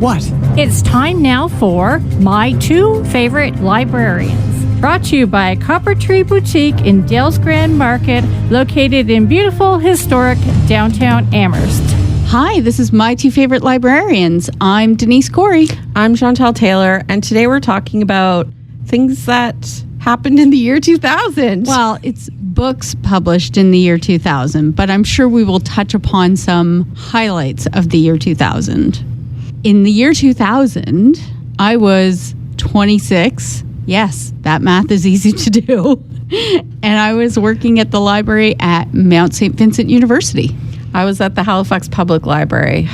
What? It's time now for My Two Favorite Librarians. Brought to you by Copper Tree Boutique in Dales Grand Market, located in beautiful, historic downtown Amherst. Hi, this is My Two Favorite Librarians. I'm Denise Corey. I'm Chantal Taylor, and today we're talking about things that happened in the year 2000. Well, it's books published in the year 2000, but I'm sure we will touch upon some highlights of the year 2000. In the year 2000, I was 26. Yes, that math is easy to do. And I was working at the library at Mount St. Vincent University. I was at the Halifax Public Library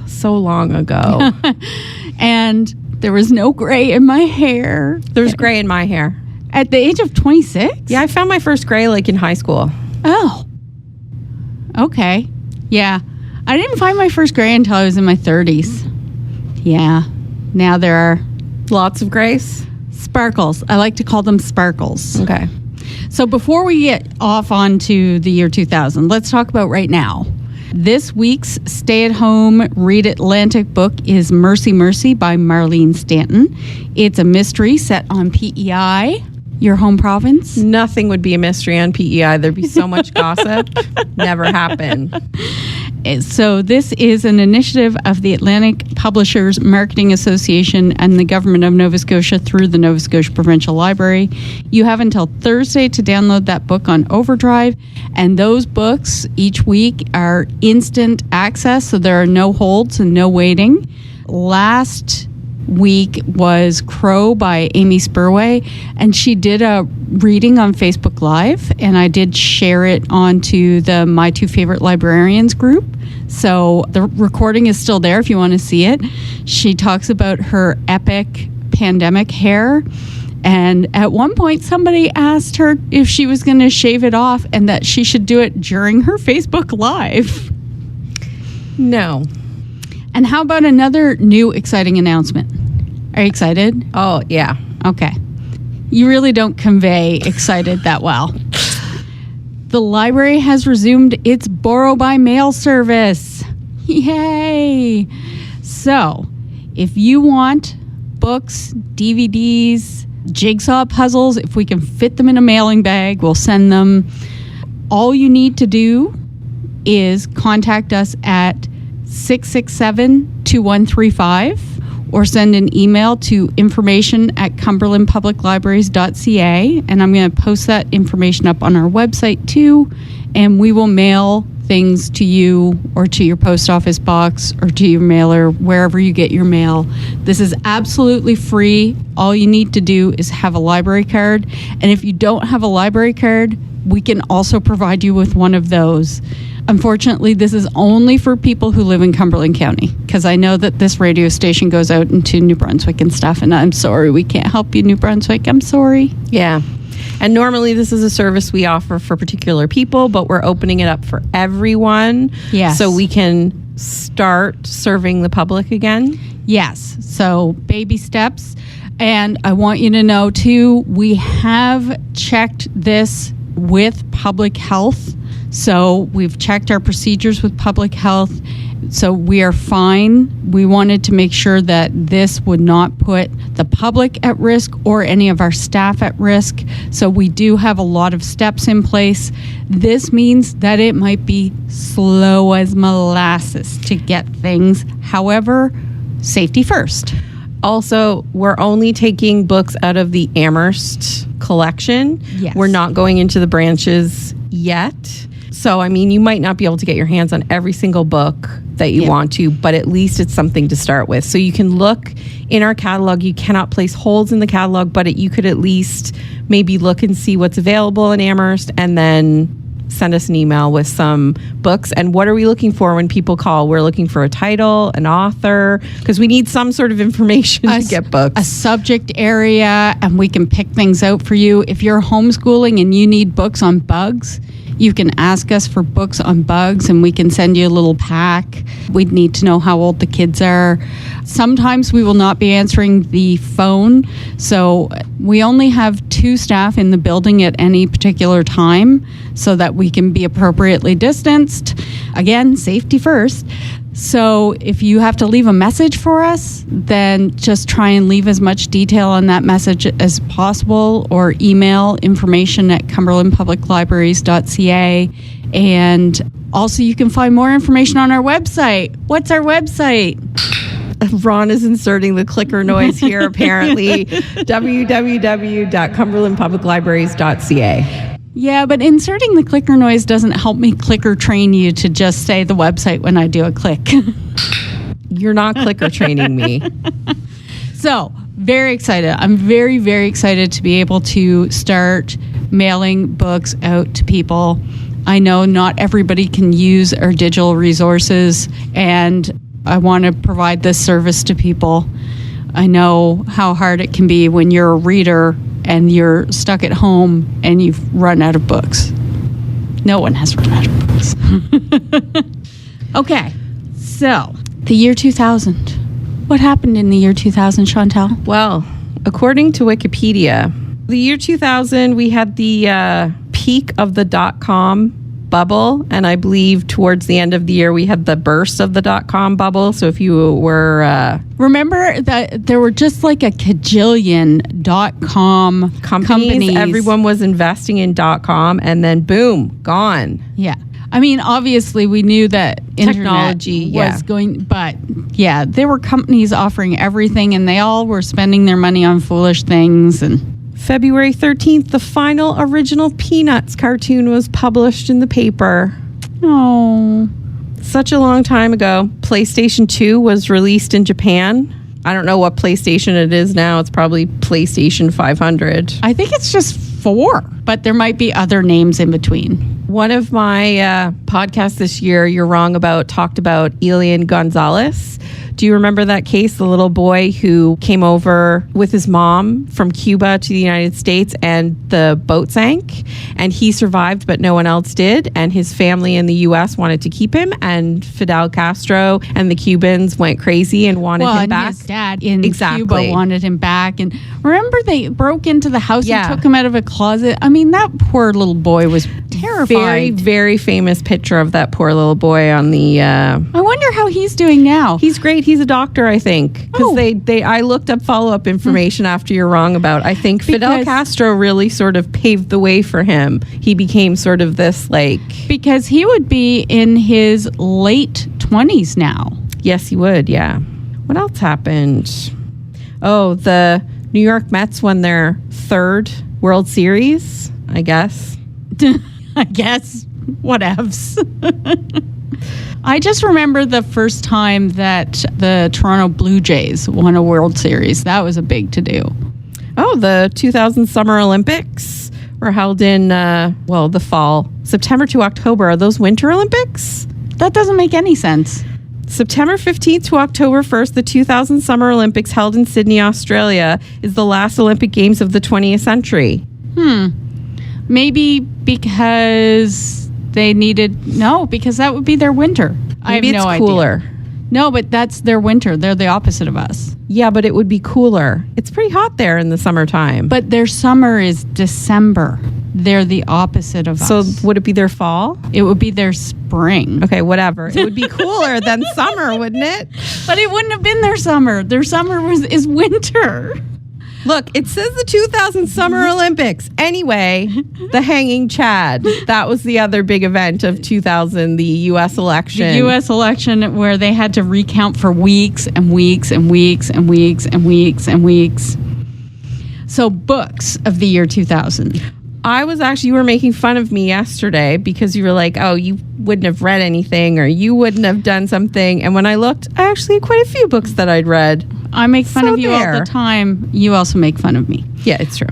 so long ago. And there was no gray in my hair. There's gray in my hair. At the age of 26? Yeah, I found my first gray like in high school. Oh. Okay. Yeah. I didn't find my first gray until I was in my 30s. Yeah. Now there are Lots of grays? sparkles. I like to call them sparkles. Okay. So before we get off onto the year 2000, let's talk about right now. This week's stay-at-home Read Atlantic book is Mercy Mercy by Marlene Stanton. It's a mystery set on PEI, your home province. Nothing would be a mystery on PEI. There'd be so much gossip. Never happened. So this is an initiative of the Atlantic Publishers Marketing Association and the Government of Nova Scotia through the Nova Scotia Provincial Library. You have until Thursday to download that book on Overdrive, and those books each week are instant access, so there are no holds and no waiting. Last week was Crow by Amy Spurway, and she did a reading on Facebook Live, and I did share it onto the My Two Favorite Librarians group. So the recording is still there if you want to see it. She talks about her epic pandemic hair, and at one point somebody asked her if she was going to shave it off and that she should do it during her Facebook Live. No. And how about another new exciting announcement? Are you excited? Oh, yeah. Okay. You really don't convey excited that well. The library has resumed its borrow by mail service. Yay! So, if you want books, DVDs, jigsaw puzzles, if we can fit them in a mailing bag, we'll send them. All you need to do is contact us at 667-2135 or send an email to information@cumberlandpubliclibraries.ca, and I'm going to post that information up on our website too, and we will mail things to you or to your post office box or to your mailer, wherever you get your mail. This is absolutely free. All you need to do is have a library card, and if you don't have a library card, we can also provide you with one of those. Unfortunately, this is only for people who live in Cumberland County, because I know that this radio station goes out into New Brunswick and stuff, and I'm sorry we can't help you, New Brunswick. I'm sorry. Yeah. And normally this is a service we offer for particular people, but we're opening it up for everyone. Yes. So we can start serving the public again. Yes. So baby steps. And I want you to know, too, we have checked this with public health. So we've checked our procedures with public health. So we are fine. We wanted to make sure that this would not put the public at risk or any of our staff at risk. So we do have a lot of steps in place. This means that it might be slow as molasses to get things. However, safety first. Also, we're only taking books out of the Amherst collection. Yes. We're not going into the branches yet. So, I mean, you might not be able to get your hands on every single book that you want to, but at least it's something to start with. So you can look in our catalog. You cannot place holds in the catalog, but you could at least maybe look and see what's available in Amherst, and then send us an email with some books. And what are we looking for when people call? We're looking for a title, an author, because we need some sort of information to get books. A subject area, and we can pick things out for you. If you're homeschooling and you need books on bugs, you can ask us for books on bugs, and we can send you a little pack. We'd need to know how old the kids are. Sometimes we will not be answering the phone, so we only have 2 staff in the building at any particular time so that we can be appropriately distanced. Again, safety first. So if you have to leave a message for us, then just try and leave as much detail on that message as possible, or email information@cumberlandpubliclibraries.ca. And also you can find more information on our website. What's our website? Ron is inserting the clicker noise here, apparently. www.cumberlandpubliclibraries.ca. Yeah, but inserting the clicker noise doesn't help me clicker train you to just say the website when I do a click. You're not clicker training me. So, very excited. I'm very, very excited to be able to start mailing books out to people. I know not everybody can use our digital resources, and I want to provide this service to people. I know how hard it can be when you're a reader and you're stuck at home and you've run out of books. No one has run out of books. Okay, so the year 2000. What happened in the year 2000, Chantal? Well, according to Wikipedia, the year 2000, we had the peak of the .com bubble, and I believe towards the end of the year we had the burst of the .com bubble. So if you were remember that there were just like a cajillion .com companies. Everyone was investing in .com, and then boom, gone. Yeah. I mean, obviously we knew that Technology internet was going, but yeah, there were companies offering everything, and they all were spending their money on foolish things. And February 13th, the final original Peanuts cartoon was published in the paper. oh, Such a long time ago. PlayStation 2 was released in Japan. I don't know what PlayStation it is now. It's probably PlayStation 500. I think it's just 4, but there might be other names in between. One of my podcasts this year, You're Wrong About, talked about Elian Gonzalez. Do you remember that case? The little boy who came over with his mom from Cuba to the United States, and the boat sank, and he survived, but no one else did. And his family in the U.S. wanted to keep him, and Fidel Castro and the Cubans went crazy and wanted him back. His dad in Cuba wanted him back. And remember, they broke into the house and took him out of a closet. I mean, that poor little boy was terrified. Very, very famous picture of that poor little boy on the... I wonder how he's doing now. He's great. He's a doctor, I think. Because I looked up follow-up information after You're Wrong About. I think Fidel Castro really sort of paved the way for him. He became sort of this because he would be in his late 20s now. Yes, he would, yeah. What else happened? Oh, the New York Mets won their 3rd World Series, I guess. I guess. Whatevs. I just remember the first time that the Toronto Blue Jays won a World Series. That was a big to-do. Oh, the 2000 Summer Olympics were held in, the fall. September to October. Are those Winter Olympics? That doesn't make any sense. September 15th to October 1st, the 2000 Summer Olympics held in Sydney, Australia, is the last Olympic Games of the 20th century. Maybe because they because that would be their winter. Maybe I have no it's cooler. idea. No, but that's their winter. They're the opposite of us. Yeah, but it would be cooler. It's pretty hot there in the summertime. But their summer is December. They're the opposite of us. So would it be their fall? It would be their spring. Okay, whatever. It would be cooler than summer, wouldn't it? But it wouldn't have been their summer. Their summer is winter. Look, it says the 2000 Summer Olympics. Anyway, the Hanging Chad. That was the other big event of 2000, the U.S. election. The U.S. election where they had to recount for weeks and weeks and weeks and weeks and weeks and weeks. So books of the year 2000. You were making fun of me yesterday because you were like, oh, you wouldn't have read anything or you wouldn't have done something. And when I looked, I actually had quite a few books that I'd read. I make fun of you all the time. You also make fun of me. Yeah, it's true.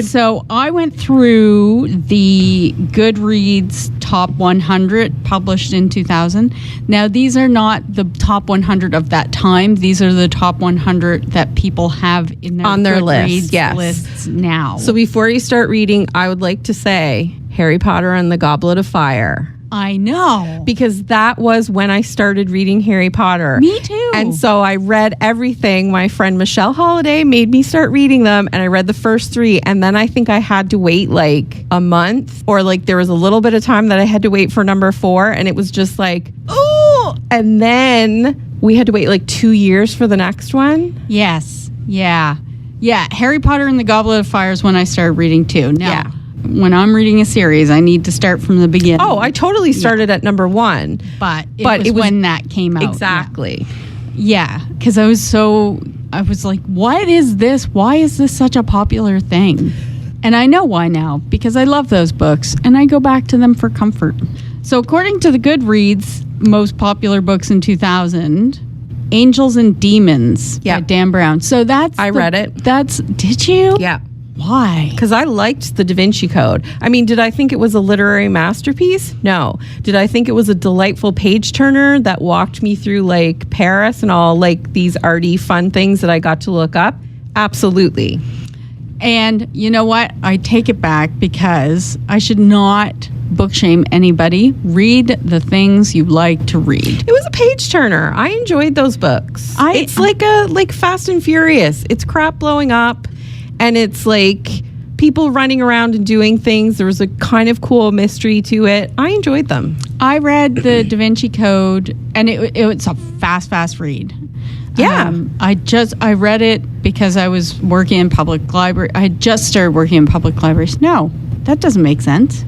So I went through the Goodreads Top 100 published in 2000. Now, these are not the top 100 of that time. These are the top 100 that people have in their Goodreads lists now. So before you start reading, I would like to say Harry Potter and the Goblet of Fire. I know. Because that was when I started reading Harry Potter. Me too. And so I read everything. My friend Michelle Holiday made me start reading them, and I read the first 3. And then I think I had to wait like a month, or like there was a little bit of time that I had to wait for number 4. And it was just like, oh, And then we had to wait like 2 years for the next one. Yes. Yeah. Yeah. Harry Potter and the Goblet of Fire is when I started reading too. Now, Yeah. when I'm reading a series, I need to start from the beginning. Oh, I totally started at number 1. But it was when that came out. Exactly. Yeah. Because I was like, what is this? Why is this such a popular thing? And I know why now, because I love those books and I go back to them for comfort. So according to the Goodreads most popular books in 2000, Angels and Demons by Dan Brown. So I read it. Did you? Yeah. Why? Because I liked the Da Vinci Code. I mean, did I think it was a literary masterpiece? No. Did I think it was a delightful page turner that walked me through like Paris and all like these arty fun things that I got to look up? Absolutely. And you know what? I take it back because I should not book shame anybody. Read the things you like to read. It was a page turner. I enjoyed those books. It's like Fast and Furious. It's crap blowing up and it's like people running around and doing things. There was a kind of cool mystery to it. I enjoyed them. I read the Da Vinci Code and it was a fast read. Yeah. I read it because I was working in public library. I had just started working in public libraries. No, that doesn't make sense.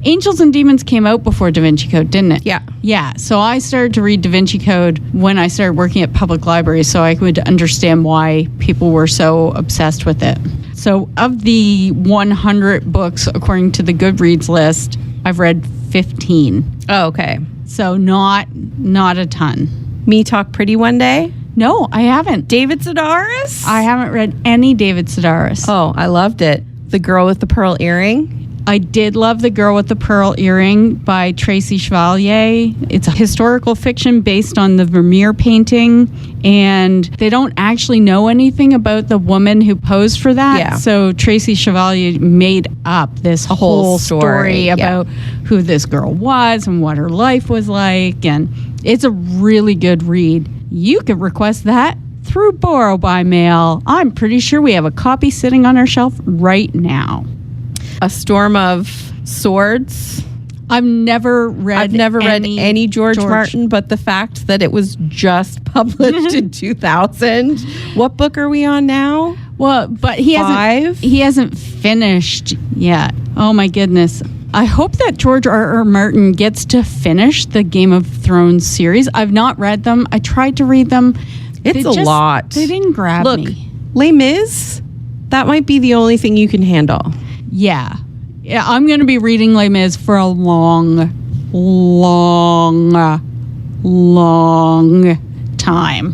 Angels and Demons came out before Da Vinci Code, didn't it? Yeah. Yeah. So I started to read Da Vinci Code when I started working at public libraries so I could understand why people were so obsessed with it. So of the 100 books, according to the Goodreads list, I've read 15. Oh, okay. So not a ton. Me Talk Pretty One Day? No, I haven't. David Sedaris? I haven't read any David Sedaris. Oh, I loved it. The Girl with the Pearl Earring? I did love The Girl with the Pearl Earring by Tracy Chevalier. It's a historical fiction based on the Vermeer painting, and they don't actually know anything about the woman who posed for that. Yeah. So Tracy Chevalier made up this whole story about who this girl was and what her life was like, and it's a really good read. You could request that through Borrow by Mail. I'm pretty sure we have a copy sitting on our shelf right now. A Storm of Swords. I've never read any George Martin, but the fact that it was just published in 2000. What book are we on now? Well, but he hasn't finished yet. Oh my goodness. I hope that George R.R. Martin gets to finish the Game of Thrones series. I've not read them. I tried to read them. It's a lot. They didn't grab me. Look, Les Mis, that might be the only thing you can handle. Yeah, I'm going to be reading Les Mis for a long time.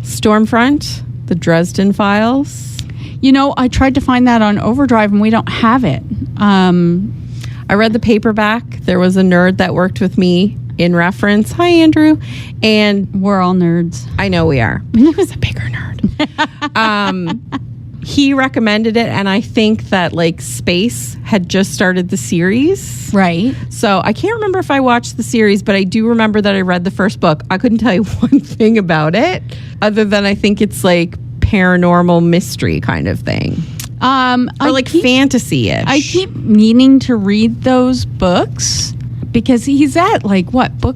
Stormfront, The Dresden Files. You know, I tried to find that on Overdrive and we don't have it. I read the paperback. There was a nerd that worked with me in reference. Hi, Andrew. And we're all nerds. I know we are. But he was a bigger nerd. He recommended it, and I think that like Space had just started the series. Right. So I can't remember if I watched the series, but I do remember that I read the first book. I couldn't tell you one thing about it other than I think it's like paranormal mystery kind of thing. Or like fantasy-ish. I keep meaning to read those books because he's at like what, book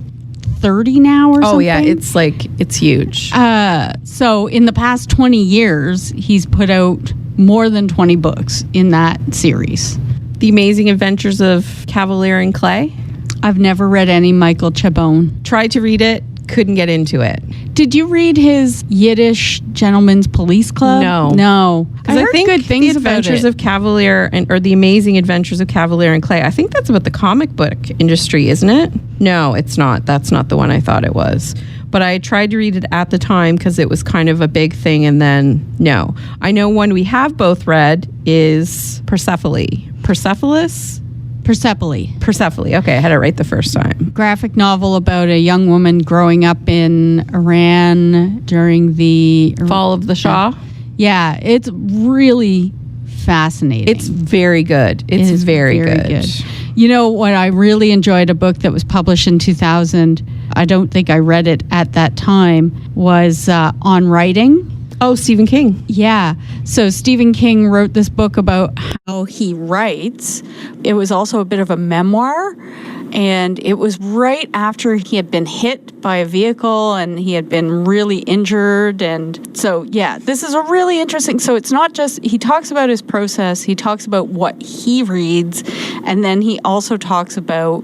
30 now or something? Oh yeah, it's huge. So in the past 20 years, he's put out more than 20 books in that series. The Amazing Adventures of Cavalier and Clay. I've never read any Michael Chabon. Tried to read it, couldn't get into it. Did you read his Yiddish Gentleman's Police Club? No. I heard think good things The Adventures about it. of Cavalier or The Amazing Adventures of Cavalier and Clay. I think that's about the comic book industry, isn't it? No, it's not. That's not the one I thought it was. But I tried to read it at the time because it was kind of a big thing, and then no. I know one we have both read is Persepolis. Persepolis. Okay, I had it right the first time. Graphic novel about a young woman growing up in Iran during the Fall of the Shah. Yeah, it's really fascinating. It's very good. It's very good. You know what? I really enjoyed a book that was published in 2000. I don't think I read it at that time. Was On Writing. Oh, Stephen King. Yeah. So Stephen King wrote this book about how he writes. It was also a bit of a memoir. And it was right after he had been hit by a vehicle and he had been really injured. And so, yeah, this is a really interesting. So it's not just, he talks about his process, he talks about what he reads. And then he also talks about,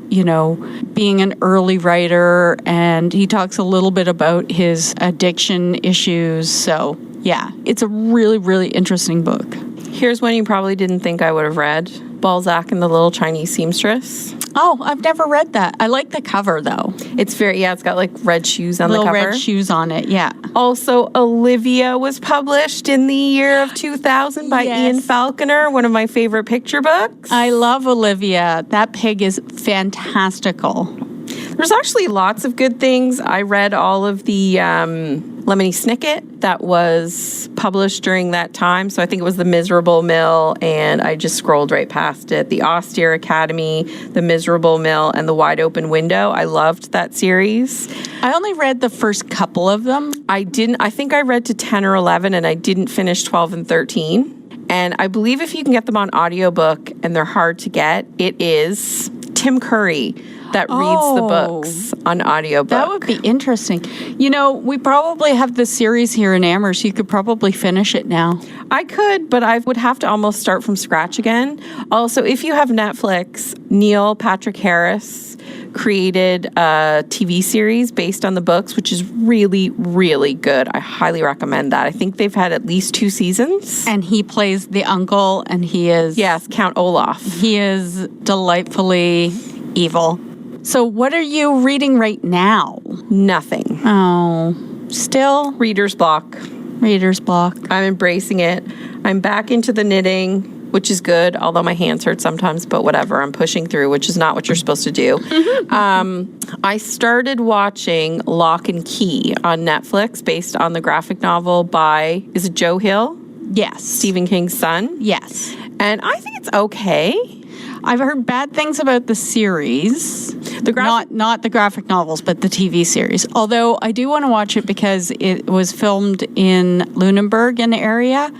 being an early writer. And he talks a little bit about his addiction issues. So, yeah, it's a really, really interesting book. Here's one you probably didn't think I would have read. Balzac and the Little Chinese Seamstress. Oh, I've never read that. I like the cover, though. It's it's got like red shoes on Little the cover. Red shoes on it, yeah. Also, Olivia was published in the year of 2000 by Ian Falconer, one of my favorite picture books. I love Olivia. That pig is fantastical. There's actually lots of good things. I read all of the Lemony Snicket that was published during that time. So I think it was The Miserable Mill, and I just scrolled right past it. The Austere Academy, The Miserable Mill, and The Wide Open Window. I loved that series. I only read the first couple of them. I think I read to 10 or 11, and I didn't finish 12 and 13. And I believe if you can get them on audiobook, and they're hard to get, it is Tim Curry that reads the books on audiobook. That would be interesting. We probably have the series here in Amherst. You could probably finish it now. I could, but I would have to almost start from scratch again. Also, if you have Netflix, Neil Patrick Harris created a TV series based on the books, which is really, really good. I highly recommend that. I think they've had at least 2 seasons. And he plays the uncle, and he is... Yes, Count Olaf. He is delightfully evil. So what are you reading right now? Nothing. Oh, still? Reader's block. Reader's block. I'm embracing it. I'm back into the knitting, which is good, although my hands hurt sometimes, but whatever. I'm pushing through, which is not what you're supposed to do. I started watching Lock and Key on Netflix based on the graphic novel by, is it Joe Hill? Yes. Stephen King's son? Yes. And I think it's okay. I've heard bad things about the series. Not the graphic novels, but the TV series. Although I do want to watch it because it was filmed in Lunenburg in the area.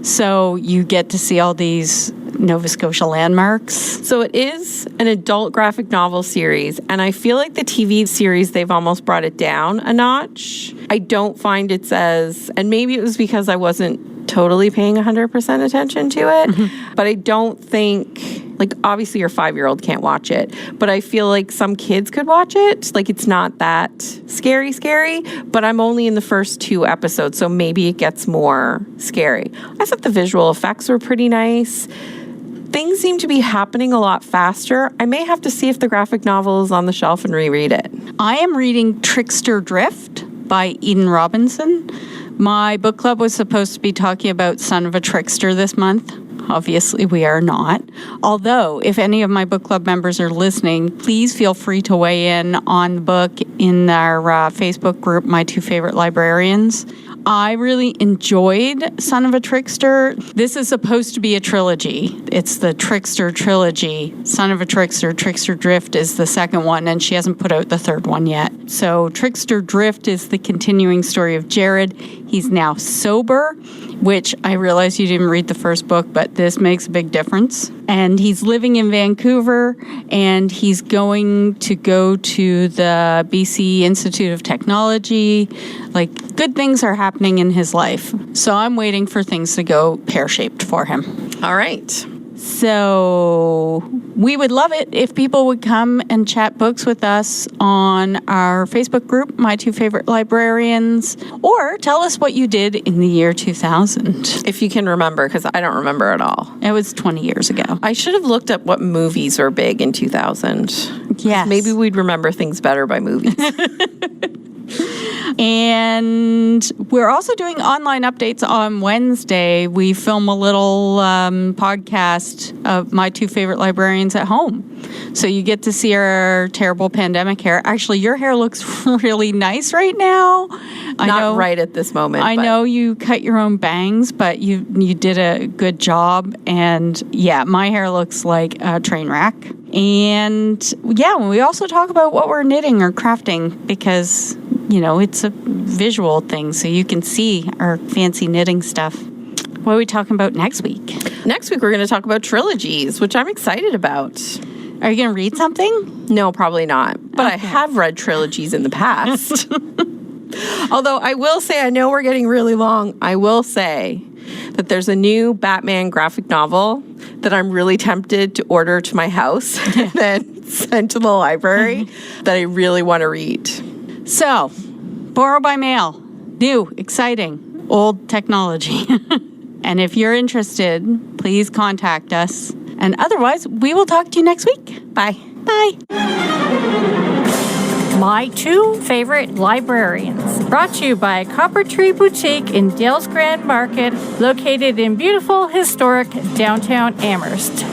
So you get to see all these Nova Scotia landmarks. So it is an adult graphic novel series, and I feel like the TV series, they've almost brought it down a notch. I don't find it's as, and maybe it was because I wasn't totally paying 100% attention to it, but I don't think, like, obviously your 5-year-old can't watch it, but I feel like some kids could watch it. Like, it's not that scary, but I'm only in the first 2 episodes, so maybe it gets more scary. I thought the visual effects were pretty nice. Things seem to be happening a lot faster. I may have to see if the graphic novel is on the shelf and reread it. I am reading Trickster Drift by Eden Robinson. My book club was supposed to be talking about Son of a Trickster this month. Obviously, we are not. Although, if any of my book club members are listening, please feel free to weigh in on the book in our Facebook group, My Two Favorite Librarians. I really enjoyed Son of a Trickster. This is supposed to be a trilogy. It's the Trickster trilogy. Son of a Trickster, Trickster Drift is the second one, and she hasn't put out the third one yet. So Trickster Drift is the continuing story of Jared. He's now sober, which I realize you didn't read the first book, but this makes a big difference. And he's living in Vancouver, and he's going to go to the BC Institute of Technology. Like, good things are happening in his life. So I'm waiting for things to go pear-shaped for him. All right. So we would love it if people would come and chat books with us on our Facebook group, My Two Favorite Librarians, or tell us what you did in the year 2000. If you can remember, because I don't remember at all. It was 20 years ago. I should have looked up what movies were big in 2000. Yes. Maybe we'd remember things better by movies. And we're also doing online updates on Wednesday. We film a little podcast of My Two Favorite Librarians at home. So you get to see our terrible pandemic hair. Actually, your hair looks really nice right now. Not right at this moment. I know you cut your own bangs, but you did a good job. And yeah, my hair looks like a train wreck. And yeah, we also talk about what we're knitting or crafting because it's a visual thing, so you can see our fancy knitting stuff. What are we talking about next week? Next week, we're going to talk about trilogies, which I'm excited about. Are you going to read something? No, probably not. But I have read trilogies in the past. Although I will say, I know we're getting really long. I will say that there's a new Batman graphic novel that I'm really tempted to order to my house and then send to the library that I really want to read. So, borrow by mail. New, exciting, old technology. And if you're interested, please contact us. And otherwise, we will talk to you next week. Bye. Bye. My two favorite librarians. Brought to you by Copper Tree Boutique in Dales Grand Market, located in beautiful, historic downtown Amherst.